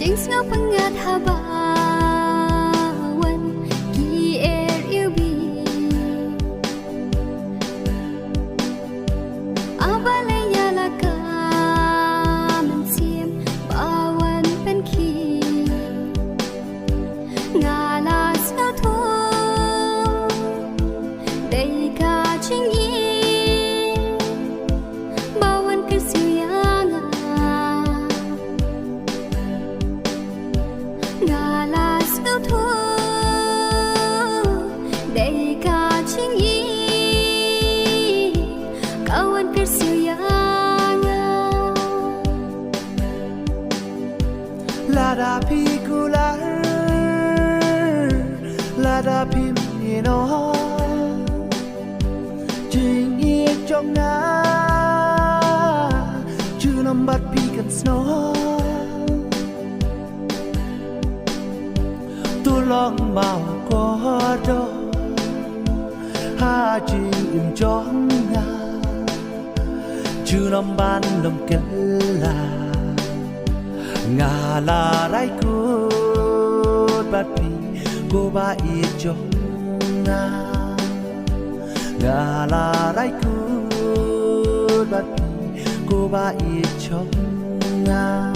Tiếng ngao pengat habawan ki air yubi abalaya laka mensiam bawan penki ngala sato dei ka chingi bawan kesuyanga ngala sato dei ka chingi kawan kesuyanga lada pikular lada pim ino jing ie trong na chu nam bat pi kan snow tu long mau có đó ha jing im trong na chu nam ban nam kel la ngà la rai cút bát pi cô ba ít trong ngà ngà la rai cút bát pi cô ba ít trong ngà